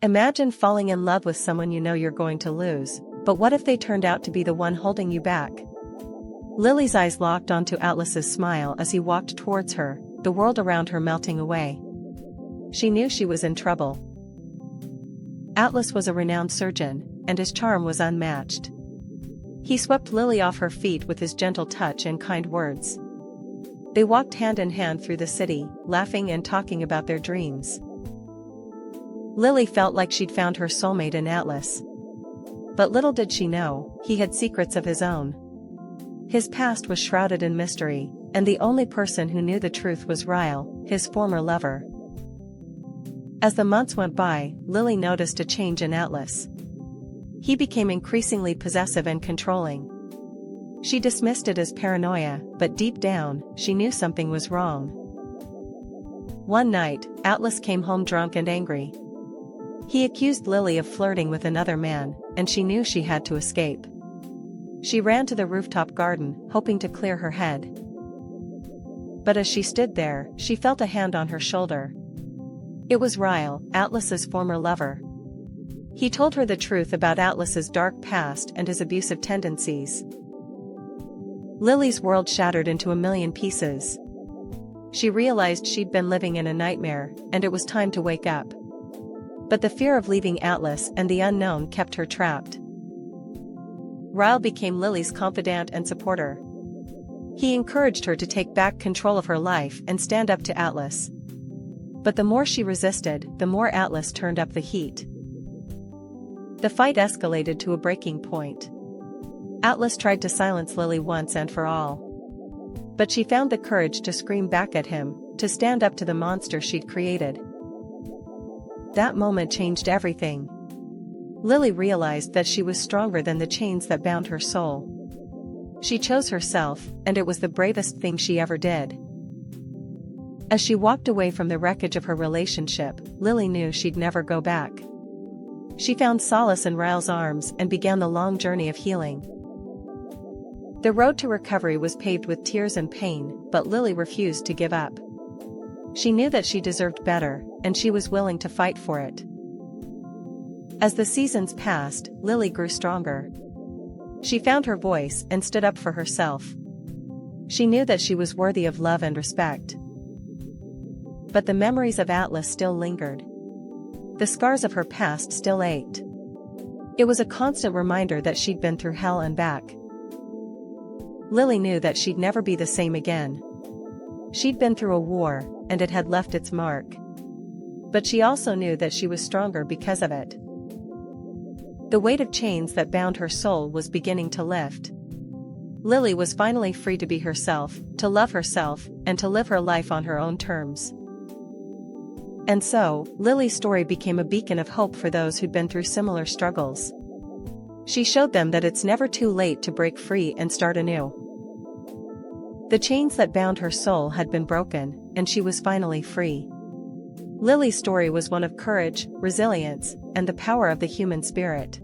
Imagine falling in love with someone you know you're going to lose, but what if they turned out to be the one holding you back? Lily's eyes locked onto Atlas's smile as he walked towards her, the world around her melting away. She knew she was in trouble. Atlas was a renowned surgeon, and his charm was unmatched. He swept Lily off her feet with his gentle touch and kind words. They walked hand in hand through the city, laughing and talking about their dreams. Lily felt like she'd found her soulmate in Atlas. But little did she know, he had secrets of his own. His past was shrouded in mystery, and the only person who knew the truth was Ryle, his former lover. As the months went by, Lily noticed a change in Atlas. He became increasingly possessive and controlling. She dismissed it as paranoia, but deep down, she knew something was wrong. One night, Atlas came home drunk and angry. He accused Lily of flirting with another man, and she knew she had to escape. She ran to the rooftop garden, hoping to clear her head. But as she stood there, she felt a hand on her shoulder. It was Ryle, Atlas's former lover. He told her the truth about Atlas's dark past and his abusive tendencies. Lily's world shattered into a million pieces. She realized she'd been living in a nightmare, and it was time to wake up. But the fear of leaving Atlas and the unknown kept her trapped. Ryle became Lily's confidant and supporter. He encouraged her to take back control of her life and stand up to Atlas. But the more she resisted, the more Atlas turned up the heat. The fight escalated to a breaking point. Atlas tried to silence Lily once and for all. But she found the courage to scream back at him, to stand up to the monster she'd created. That moment changed everything. Lily realized that she was stronger than the chains that bound her soul. She chose herself, and it was the bravest thing she ever did. As she walked away from the wreckage of her relationship, Lily knew she'd never go back. She found solace in Ryle's arms and began the long journey of healing. The road to recovery was paved with tears and pain, but Lily refused to give up. She knew that she deserved better, and she was willing to fight for it. As the seasons passed, Lily grew stronger. She found her voice and stood up for herself. She knew that she was worthy of love and respect. But the memories of Atlas still lingered. The scars of her past still ached. It was a constant reminder that she'd been through hell and back. Lily knew that she'd never be the same again. She'd been through a war, and it had left its mark. But she also knew that she was stronger because of it. The weight of chains that bound her soul was beginning to lift. Lily was finally free to be herself, to love herself, and to live her life on her own terms. And so, Lily's story became a beacon of hope for those who'd been through similar struggles. She showed them that it's never too late to break free and start anew. The chains that bound her soul had been broken, and she was finally free. Lily's story was one of courage, resilience, and the power of the human spirit.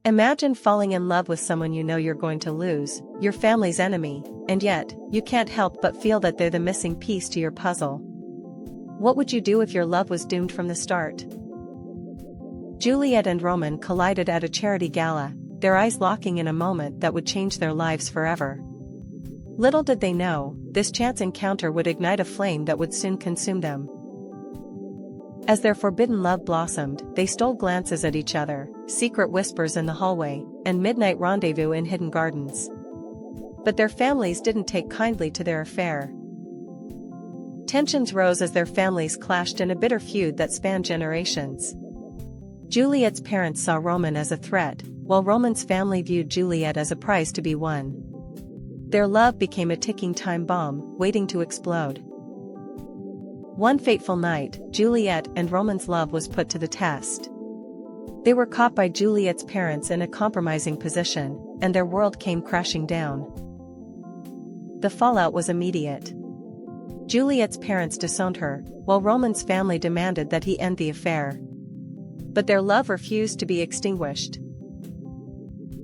Imagine falling in love with someone you know you're going to lose, your family's enemy, and yet, you can't help but feel that they're the missing piece to your puzzle. What would you do if your love was doomed from the start? Juliet and Roman collided at a charity gala, their eyes locking in a moment that would change their lives forever. Little did they know, this chance encounter would ignite a flame that would soon consume them. As their forbidden love blossomed, they stole glances at each other, secret whispers in the hallway, and midnight rendezvous in hidden gardens. But their families didn't take kindly to their affair. Tensions rose as their families clashed in a bitter feud that spanned generations. Juliet's parents saw Roman as a threat, while Roman's family viewed Juliet as a prize to be won. Their love became a ticking time bomb, waiting to explode. One fateful night, Juliet and Roman's love was put to the test. They were caught by Juliet's parents in a compromising position, and their world came crashing down. The fallout was immediate. Juliet's parents disowned her, while Roman's family demanded that he end the affair. But their love refused to be extinguished.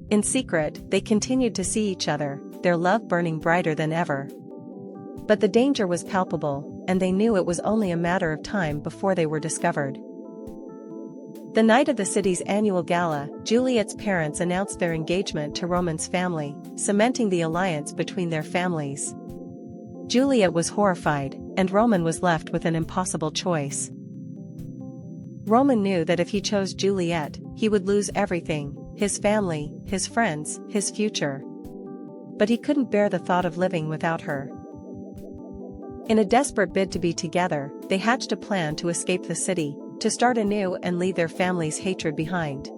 In secret, they continued to see each other, their love burning brighter than ever. But the danger was palpable, and they knew it was only a matter of time before they were discovered. The night of the city's annual gala, Juliet's parents announced their engagement to Roman's family, cementing the alliance between their families. Juliet was horrified, and Roman was left with an impossible choice. Roman knew that if he chose Juliet, he would lose everything: his family, his friends, his future. But he couldn't bear the thought of living without her. In a desperate bid to be together, they hatched a plan to escape the city, to start anew and leave their family's hatred behind.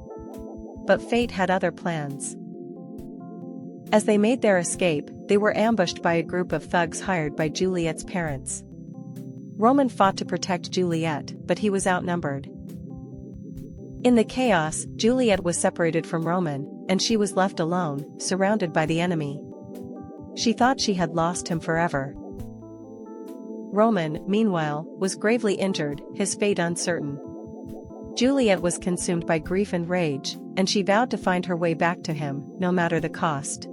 But fate had other plans. As they made their escape, they were ambushed by a group of thugs hired by Juliet's parents. Roman fought to protect Juliet, but he was outnumbered. In the chaos, Juliet was separated from Roman, and she was left alone, surrounded by the enemy. She thought she had lost him forever. Roman, meanwhile, was gravely injured, his fate uncertain. Juliet was consumed by grief and rage, and she vowed to find her way back to him, no matter the cost.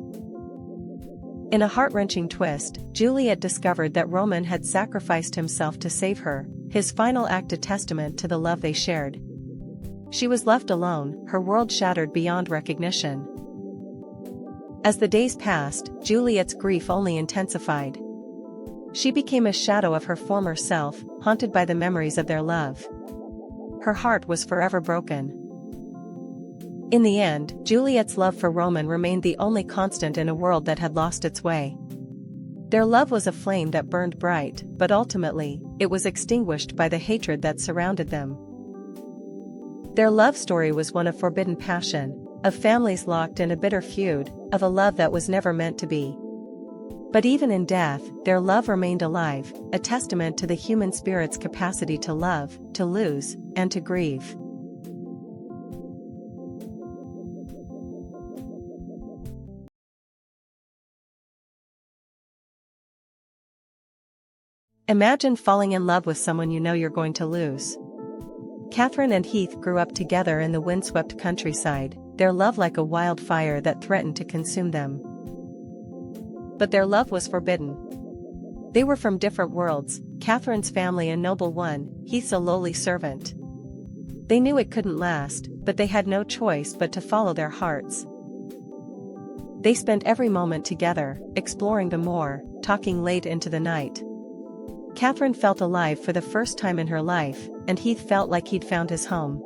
In a heart-wrenching twist, Juliet discovered that Roman had sacrificed himself to save her, his final act a testament to the love they shared. She was left alone, her world shattered beyond recognition. As the days passed, Juliet's grief only intensified. She became a shadow of her former self, haunted by the memories of their love. Her heart was forever broken. In the end, Juliet's love for Roman remained the only constant in a world that had lost its way. Their love was a flame that burned bright, but ultimately, it was extinguished by the hatred that surrounded them. Their love story was one of forbidden passion, of families locked in a bitter feud, of a love that was never meant to be. But even in death, their love remained alive, a testament to the human spirit's capacity to love, to lose, and to grieve. Imagine falling in love with someone you know you're going to lose. Catherine and Heath grew up together in the windswept countryside, their love like a wildfire that threatened to consume them. But their love was forbidden. They were from different worlds, Catherine's family a noble one, Heath's a lowly servant. They knew it couldn't last, but they had no choice but to follow their hearts. They spent every moment together, exploring the moor, talking late into the night. Catherine felt alive for the first time in her life, and Heath felt like he'd found his home.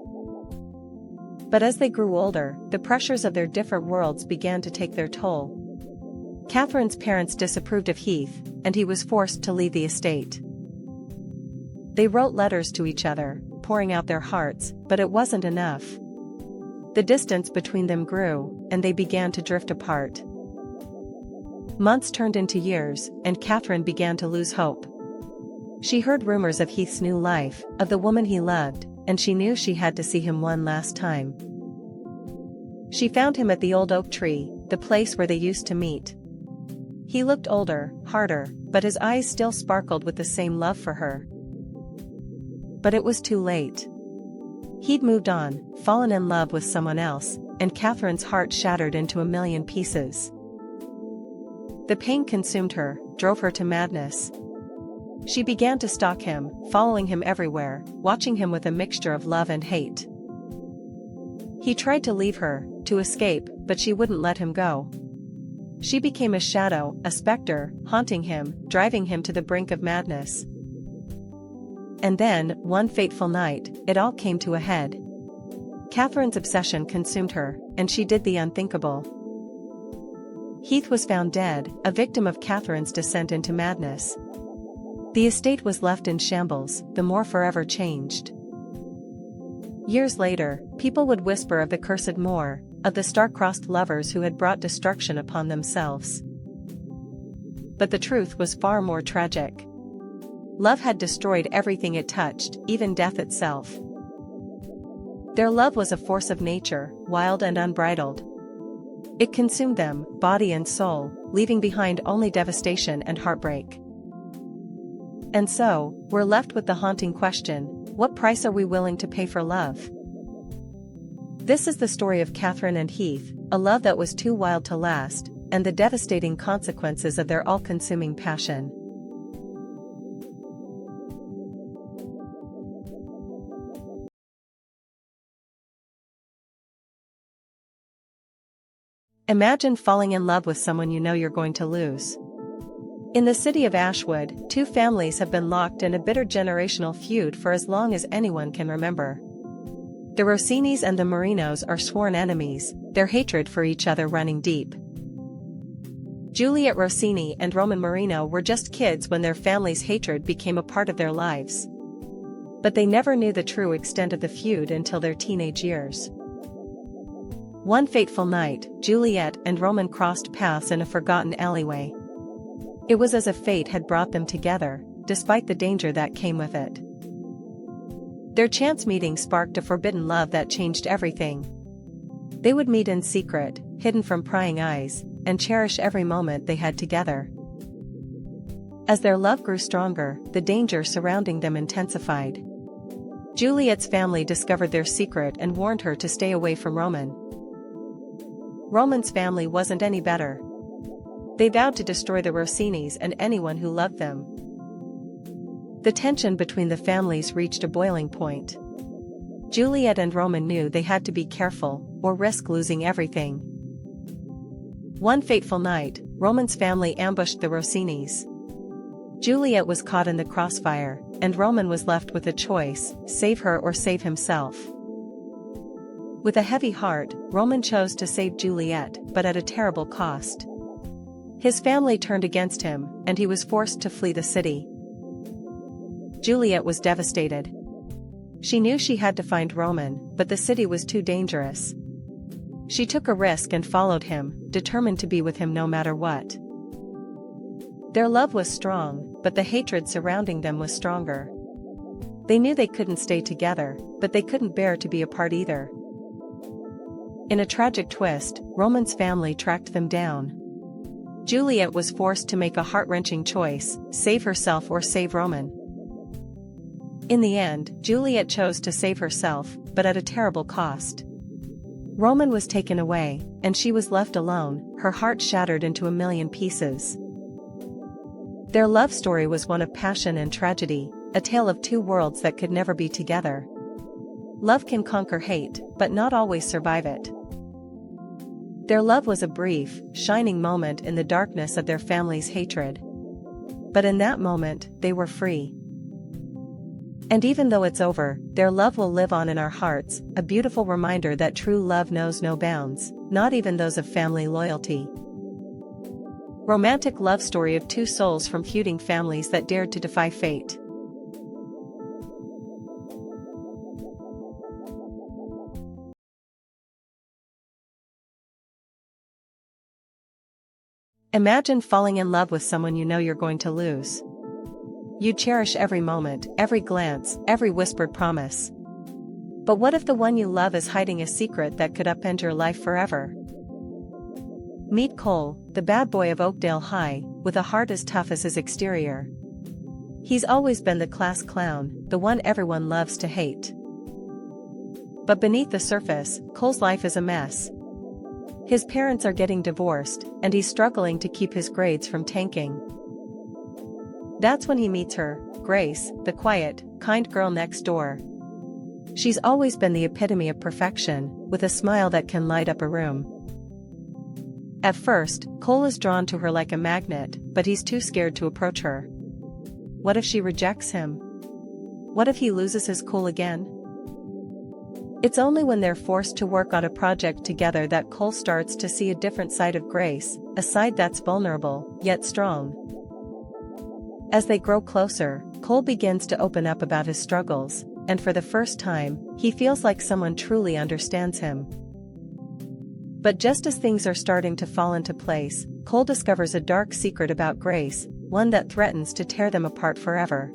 But as they grew older, the pressures of their different worlds began to take their toll. Catherine's parents disapproved of Heath, and he was forced to leave the estate. They wrote letters to each other, pouring out their hearts, but it wasn't enough. The distance between them grew, and they began to drift apart. Months turned into years, and Catherine began to lose hope. She heard rumors of Heath's new life, of the woman he loved, and she knew she had to see him one last time. She found him at the old oak tree, the place where they used to meet. He looked older, harder, but his eyes still sparkled with the same love for her. But it was too late. He'd moved on, fallen in love with someone else, and Catherine's heart shattered into a million pieces. The pain consumed her, drove her to madness. She began to stalk him, following him everywhere, watching him with a mixture of love and hate. He tried to leave her, to escape, but she wouldn't let him go. She became a shadow, a specter, haunting him, driving him to the brink of madness. And then, one fateful night, it all came to a head. Catherine's obsession consumed her, and she did the unthinkable. Heath was found dead, a victim of Catherine's descent into madness. The estate was left in shambles, the moor forever changed. Years later, people would whisper of the cursed Moor, of the star-crossed lovers who had brought destruction upon themselves. But the truth was far more tragic. Love had destroyed everything it touched, even death itself. Their love was a force of nature, wild and unbridled. It consumed them, body and soul, leaving behind only devastation and heartbreak. And so, we're left with the haunting question, what price are we willing to pay for love? This is the story of Catherine and Heath, a love that was too wild to last, and the devastating consequences of their all-consuming passion. Imagine falling in love with someone you know you're going to lose. In the city of Ashwood, two families have been locked in a bitter generational feud for as long as anyone can remember. The Rossinis and the Marinos are sworn enemies, their hatred for each other running deep. Juliet Rossini and Roman Marino were just kids when their family's hatred became a part of their lives. But they never knew the true extent of the feud until their teenage years. One fateful night, Juliet and Roman crossed paths in a forgotten alleyway. It was as if fate had brought them together, despite the danger that came with it. Their chance meeting sparked a forbidden love that changed everything. They would meet in secret, hidden from prying eyes, and cherish every moment they had together. As their love grew stronger, the danger surrounding them intensified. Juliet's family discovered their secret and warned her to stay away from Roman. Roman's family wasn't any better. They vowed to destroy the Rossinis and anyone who loved them. The tension between the families reached a boiling point. Juliet and Roman knew they had to be careful, or risk losing everything. One fateful night, Roman's family ambushed the Rossinis. Juliet was caught in the crossfire, and Roman was left with a choice: save her or save himself. With a heavy heart, Roman chose to save Juliet, but at a terrible cost. His family turned against him, and he was forced to flee the city. Juliet was devastated. She knew she had to find Roman, but the city was too dangerous. She took a risk and followed him, determined to be with him no matter what. Their love was strong, but the hatred surrounding them was stronger. They knew they couldn't stay together, but they couldn't bear to be apart either. In a tragic twist, Roman's family tracked them down. Juliet was forced to make a heart-wrenching choice: save herself or save Roman. In the end, Juliet chose to save herself, but at a terrible cost. Roman was taken away, and she was left alone, her heart shattered into a million pieces. Their love story was one of passion and tragedy, a tale of two worlds that could never be together. Love can conquer hate, but not always survive it. Their love was a brief, shining moment in the darkness of their family's hatred. But in that moment, they were free. And even though it's over, their love will live on in our hearts, a beautiful reminder that true love knows no bounds, not even those of family loyalty. Romantic love story of two souls from feuding families that dared to defy fate. Imagine falling in love with someone you know you're going to lose. You cherish every moment, every glance, every whispered promise. But what if the one you love is hiding a secret that could upend your life forever? Meet Cole, the bad boy of Oakdale High, with a heart as tough as his exterior. He's always been the class clown, the one everyone loves to hate. But beneath the surface, Cole's life is a mess. His parents are getting divorced, and he's struggling to keep his grades from tanking. That's when he meets her, Grace, the quiet, kind girl next door. She's always been the epitome of perfection, with a smile that can light up a room. At first, Cole is drawn to her like a magnet, but he's too scared to approach her. What if she rejects him? What if he loses his cool again? It's only when they're forced to work on a project together that Cole starts to see a different side of Grace, a side that's vulnerable, yet strong. As they grow closer, Cole begins to open up about his struggles, and for the first time, he feels like someone truly understands him. But just as things are starting to fall into place, Cole discovers a dark secret about Grace, one that threatens to tear them apart forever.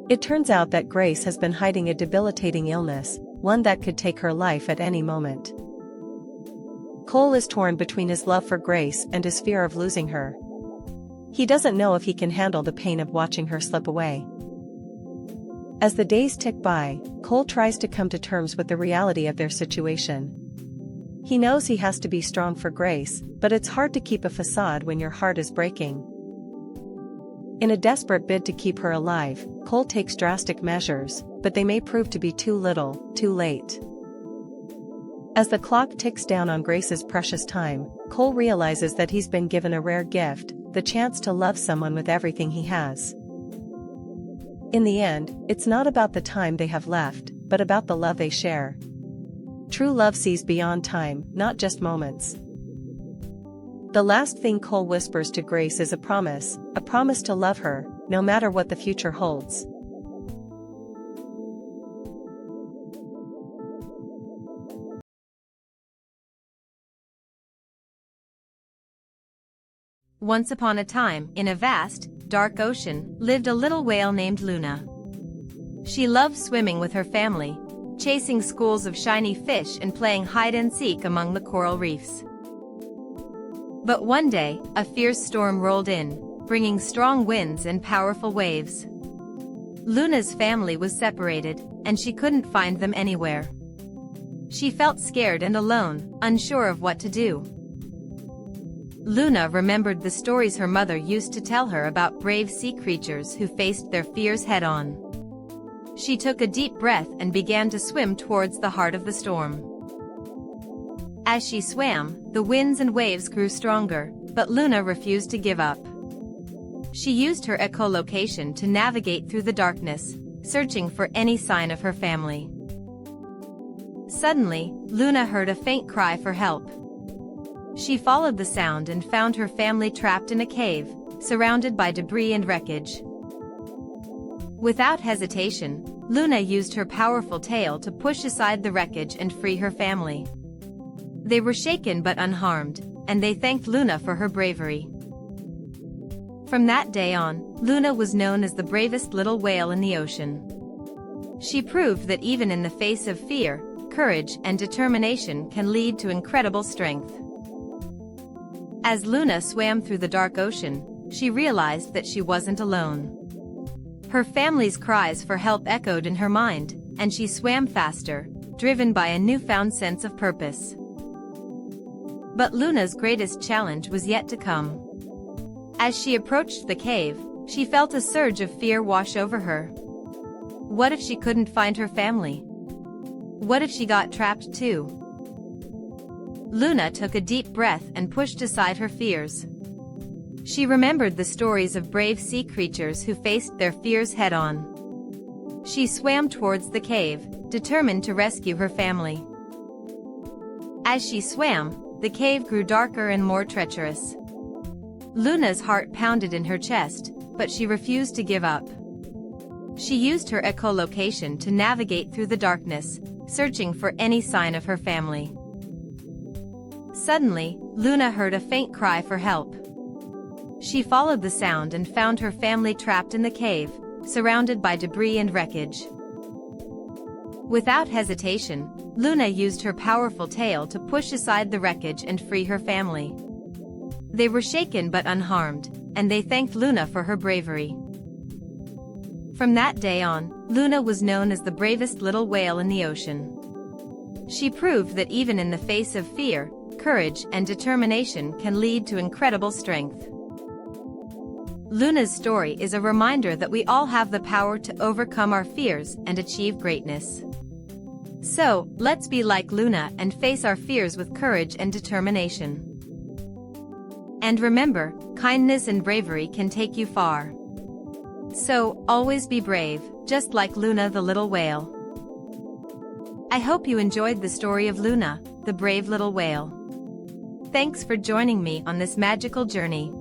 It turns out that Grace has been hiding a debilitating illness, one that could take her life at any moment. Cole is torn between his love for Grace and his fear of losing her. He doesn't know if he can handle the pain of watching her slip away. As the days tick by, Cole tries to come to terms with the reality of their situation. He knows he has to be strong for Grace, but it's hard to keep a facade when your heart is breaking. In a desperate bid to keep her alive, Cole takes drastic measures, but they may prove to be too little, too late. As the clock ticks down on Grace's precious time, Cole realizes that he's been given a rare gift, the chance to love someone with everything he has. In the end, it's not about the time they have left, but about the love they share. True love sees beyond time, not just moments. The last thing Cole whispers to Grace is a promise to love her, no matter what the future holds. Once upon a time, in a vast, dark ocean, lived a little whale named Luna. She loved swimming with her family, chasing schools of shiny fish and playing hide-and-seek among the coral reefs. But one day, a fierce storm rolled in, bringing strong winds and powerful waves. Luna's family was separated, and she couldn't find them anywhere. She felt scared and alone, unsure of what to do. Luna remembered the stories her mother used to tell her about brave sea creatures who faced their fears head-on. She took a deep breath and began to swim towards the heart of the storm. As she swam, the winds and waves grew stronger, but Luna refused to give up. She used her echolocation to navigate through the darkness, searching for any sign of her family. Suddenly, Luna heard a faint cry for help. She followed the sound and found her family trapped in a cave, surrounded by debris and wreckage. Without hesitation, Luna used her powerful tail to push aside the wreckage and free her family. They were shaken but unharmed, and they thanked Luna for her bravery. From that day on, Luna was known as the bravest little whale in the ocean. She proved that even in the face of fear, courage and determination can lead to incredible strength. As Luna swam through the dark ocean, she realized that she wasn't alone. Her family's cries for help echoed in her mind, and she swam faster, driven by a newfound sense of purpose. But Luna's greatest challenge was yet to come. As she approached the cave, she felt a surge of fear wash over her. What if she couldn't find her family? What if she got trapped too? Luna took a deep breath and pushed aside her fears. She remembered the stories of brave sea creatures who faced their fears head-on. She swam towards the cave, determined to rescue her family. As she swam, the cave grew darker and more treacherous. Luna's heart pounded in her chest, but she refused to give up. She used her echolocation to navigate through the darkness, searching for any sign of her family. Suddenly, Luna heard a faint cry for help. She followed the sound and found her family trapped in the cave, surrounded by debris and wreckage. Without hesitation, Luna used her powerful tail to push aside the wreckage and free her family. They were shaken but unharmed, and they thanked Luna for her bravery. From that day on, Luna was known as the bravest little whale in the ocean. She proved that even in the face of fear, courage and determination can lead to incredible strength. Luna's story is a reminder that we all have the power to overcome our fears and achieve greatness. So, let's be like Luna and face our fears with courage and determination. And remember, kindness and bravery can take you far. So, always be brave, just like Luna the little whale. I hope you enjoyed the story of Luna, the brave little whale. Thanks for joining me on this magical journey.